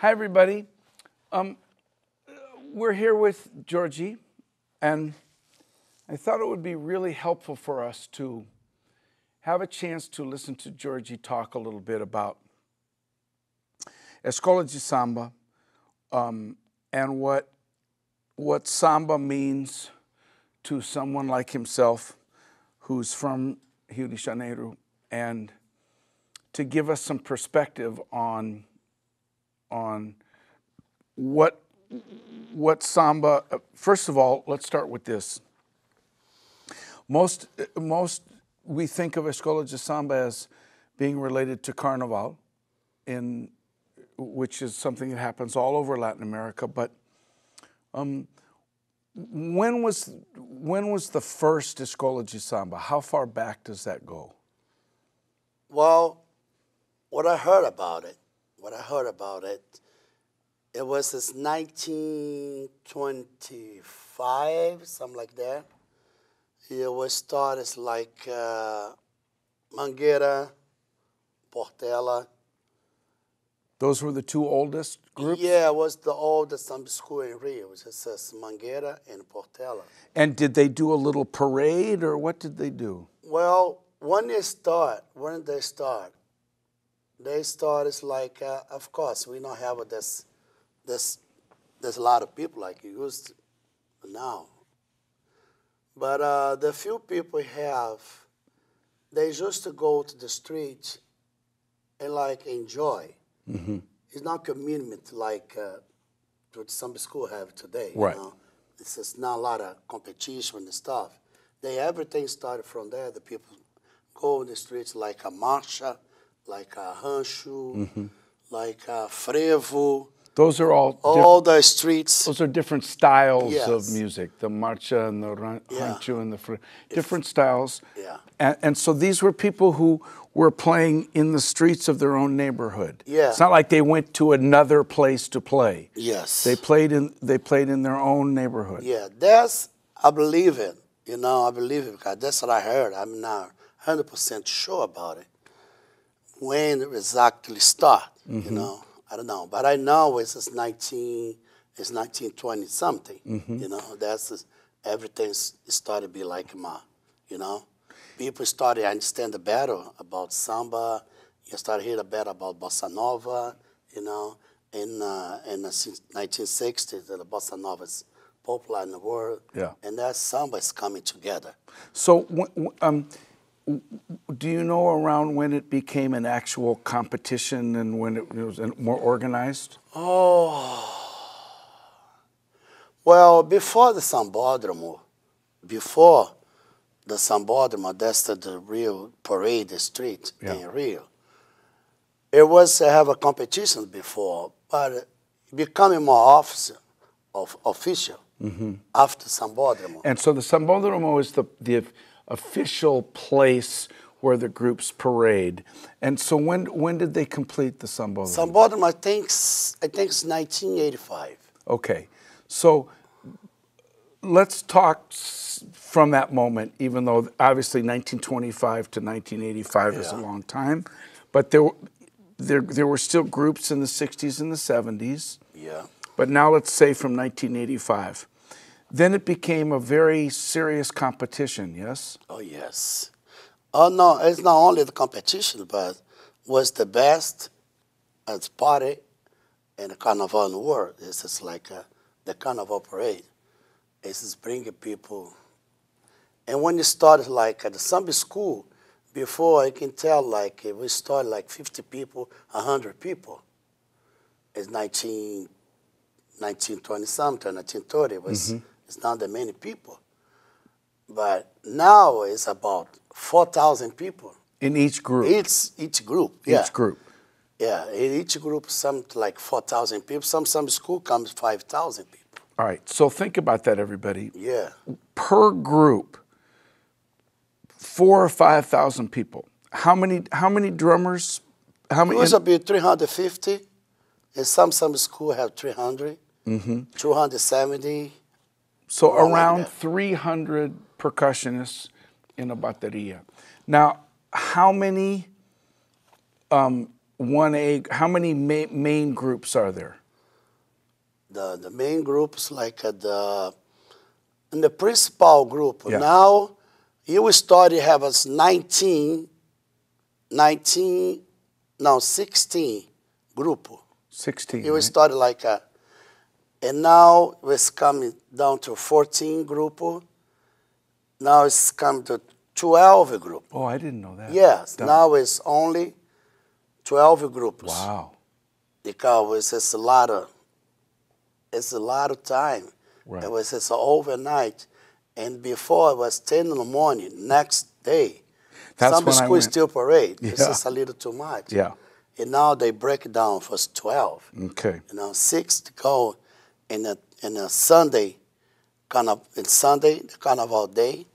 Hi, everybody. We're here with Georgie, and I thought it would be really helpful for us to have a chance to listen to Georgie talk a little bit about Escola de Samba and what samba means to someone like himself who's from Rio de Janeiro, and to give us some perspective on what samba. First of all, let's start with this. Most we think of Escola de Samba as being related to Carnival, which is something that happens all over Latin America. But when was the first Escola de Samba? How far back does that go? Well, what I heard about it, it was this 1925, something like that. It was started like Mangueira, Portela. Those were the two oldest groups? Yeah, it was the oldest samba school in Rio. It says Mangueira and Portela. And did they do a little parade, or what did they do? Well, when they start, is like, of course, we don't have this. There's a lot of people like you used to now. But the few people have, they used to go to the street and like enjoy. Mm-hmm. It's not commitment like what some school have today. Right. You know? It's just not a lot of competition and stuff. Everything started from there. The people go in the streets like a marcha, like a rancho, mm-hmm. like a frevo. Those are all the streets. Those are different styles yes. of music. The marcha and the rancho and the different styles. Yeah. And so these were people who were playing in the streets of their own neighborhood. Yeah. It's not like they went to another place to play. Yes. They played in their own neighborhood. Yeah, I believe it. You know, I believe it because that's what I heard. I'm not 100% sure about it. When it exactly start, mm-hmm. you know. I don't know, but I know it's 1920 something. Mm-hmm. You know, everything started to be like you know. People started to understand the better about samba. You started to hear better about bossa nova. You know, in the 1960s, the bossa nova is popular in the world. Yeah. And that samba is coming together. So, do you know around when it became an actual competition and when it was more organized? Oh, well, before the Sambódromo, that's the real parade street in Rio. It was have a competition before, but becoming more official mm-hmm. after Sambódromo. And so the Sambódromo is the official place where the groups parade. And so when did they complete the Sambódromo? Sambódromo, I think it's 1985. Okay. So let's talk from that moment, even though obviously 1925 to 1985 is a long time. But there were still groups in the 60s and the 70s. Yeah. But now let's say from 1985. Then it became a very serious competition, yes? Oh, yes. Oh, no, it's not only the competition, but was the best as party and the carnival in the world. This is like the carnival parade. It's just bringing people. And when you started like at the Samba school, before I can tell like we started like 50 people, 100 people. It's 1920 something, 1930 was. Mm-hmm. It's not that many people. But now it's about 4,000 people. In each group? Each group, yeah. Each group. Yeah, in each group, some like 4,000 people. Some school comes 5,000 people. All right, so think about that, everybody. Yeah. Per group, 4,000 or 5,000 people. How many drummers? How many? It was about 350, and some school have 300, mm-hmm. 270. So around 300 percussionists in a bateria. Now, how many 1A, how many main groups are there? The main groups like in the principal group. Yeah. Now, you start to have us 16 group. 16, You right? started like and now it's coming down to 14 group. Now it's come to 12 group. Oh, I didn't know that. Yes, now it's only 12 groups. Wow. Because it's a lot of time. Right. It was just overnight, and before it was 10 in the morning. Next day, That's some when I school went. still parade. It's Yeah. just a little too much. Yeah. And now they break it down for 12. Okay. 6 to go in a Sunday, Sunday, the carnival day,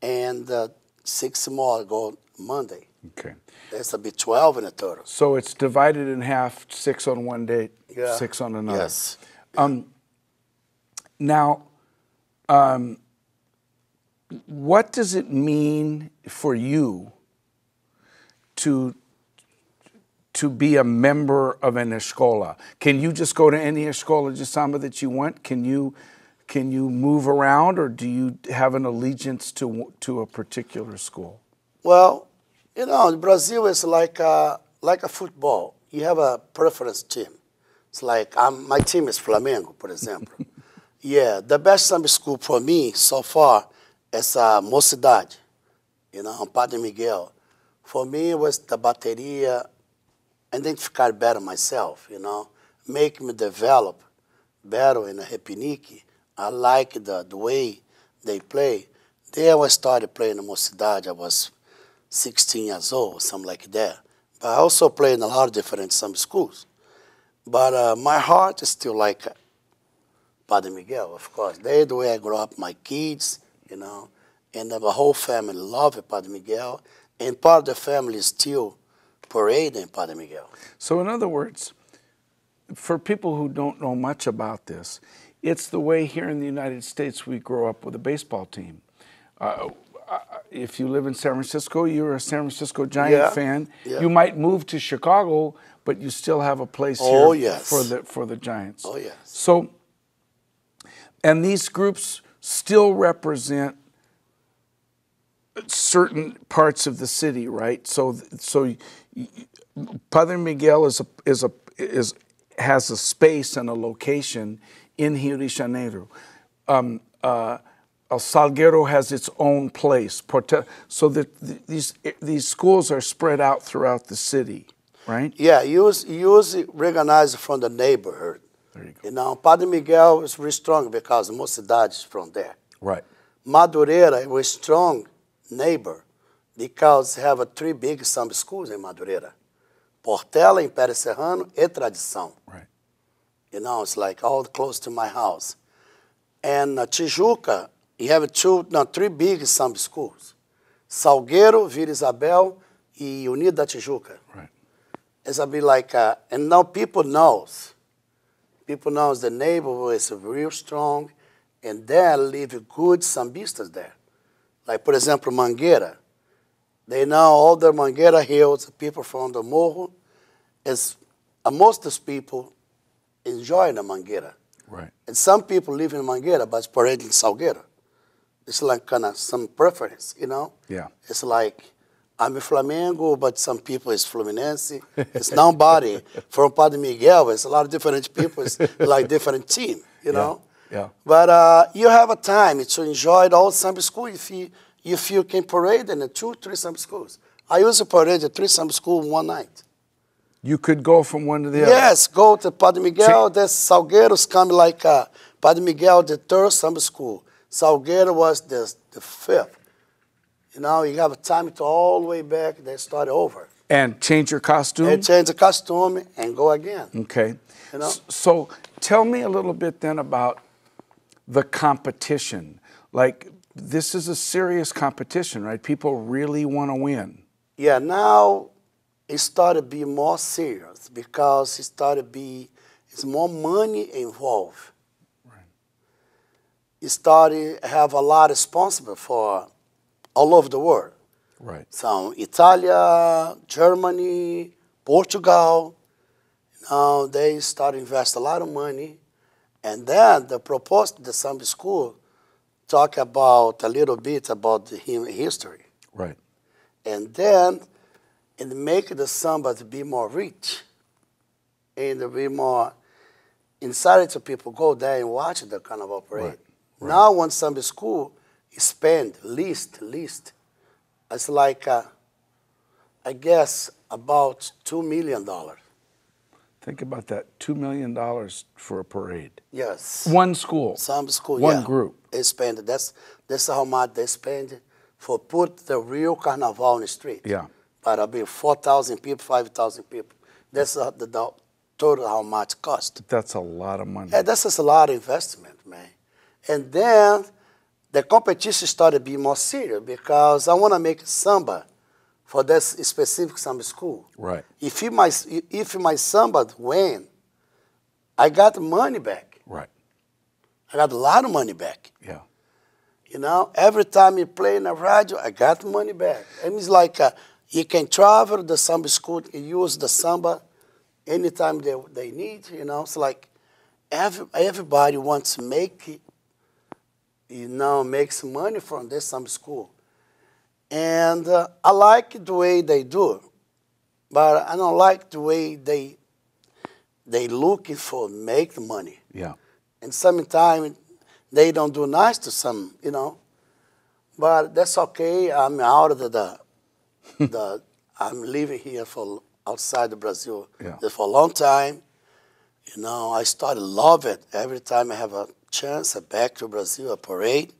and 6 more go Monday. Okay. There's a be 12 in a total. So it's divided in half, 6 on one day, Yeah. 6 on another. Yes. Now, what does it mean for you to be a member of an escola? Can you just go to any Escola de Samba that you want? Can you move around, or do you have an allegiance to a particular school? Well, Brazil is like a football. You have a preference team. It's like my team is Flamengo, for example. Yeah, the best samba school for me so far is Mocidade, Padre Miguel. For me, it was the bateria, identify better myself, make me develop better in a repinique. I like the way they play. There I started playing in Mocidade. I was 16 years old, something like that. But I also played in a lot of different samba schools. But my heart is still like Padre Miguel, of course. They're the way I grew up, my kids, and the whole family love Padre Miguel. And part of the family is still parading Padre Miguel. So in other words, for people who don't know much about this, it's the way here in the United States we grow up with a baseball team. If you live in San Francisco, you're a San Francisco Giant fan. Yeah. You might move to Chicago, but you still have a place here for the Giants. Oh, yes. So, and these groups still represent certain parts of the city, right? So Padre Miguel has a space and a location in Rio de Janeiro. El Salguero has its own place. So that these schools are spread out throughout the city, right? Yeah, you usually recognize from the neighborhood. There you go. Padre Miguel is very strong because Mocidade is from there. Right. Madureira was a strong neighbor because they have 3 big samba schools in Madureira. Portela, Império Serrano, and Tradição. Right. It's like all close to my house. And Tijuca, you have 3 big samba schools. Salgueiro, Vila Isabel, and Unida Tijuca. Right. It's a bit like, and now people knows the neighborhood is real strong, and there live good sambistas there. Like, for example, Mangueira. They know all the Mangueira hills, people from the Morro, most of those people enjoy the Mangueira. Right. And some people live in Mangueira, but it's parading in Salgueiro. It's like kind of some preference, Yeah. It's like, I'm a Flamengo, but some people is Fluminense. It's nobody from Padre Miguel. It's a lot of different people. It's like different team, know. Yeah. But you have a time to enjoy the whole samba school if you can parade in 2, 3 samba schools. I used to parade at 3 samba schools one night. You could go from one to the other. Yes, go to Padre Miguel. There's Salgueiros come like Padre Miguel, the 3rd samba school. Salgueiro was the 5th. You have time to all the way back. They start over. And change your costume? And change the costume and go again. Okay. So tell me a little bit then about the competition. Like, this is a serious competition, right? People really want to win. Yeah, now it started to be more serious because it's more money involved. Right. It started to have a lot responsible for all over the world. Right. So Italy, Germany, Portugal. They start to invest a lot of money. And then the proposal, the Samba School, talk about a little bit about the history. Right. And then it make the samba to be more rich and to be more inside to people go there and watch the carnival parade. Right. Right. Now when Samba School spend least, it's like I guess about $2 million. Think about that, $2 million for a parade. Yes. One school. Samba School, One yeah. group. They spend, that's how much they spend for put the real carnival on the street. Yeah. But it'll be 4,000 people, 5,000 people. That's the total how much cost. That's a lot of money. Yeah, that's just a lot of investment, man. And then the competition started to be more serious because I want to make samba for this specific samba school. Right. If my samba win, I got money back. Right. I got a lot of money back. Yeah. You know, every time you play in the radio, I got money back. It means like you can travel the samba school and use the samba anytime they need. You know, it's like everybody wants to make, make some money from this samba school. And I like the way they do it, but I don't like the way they looking for make the money. Yeah. And sometimes they don't do nice to some, But that's okay. I'm out of I'm living here for outside of Brazil for a long time. I started love it. Every time I have a chance, I back to Brazil, a parade.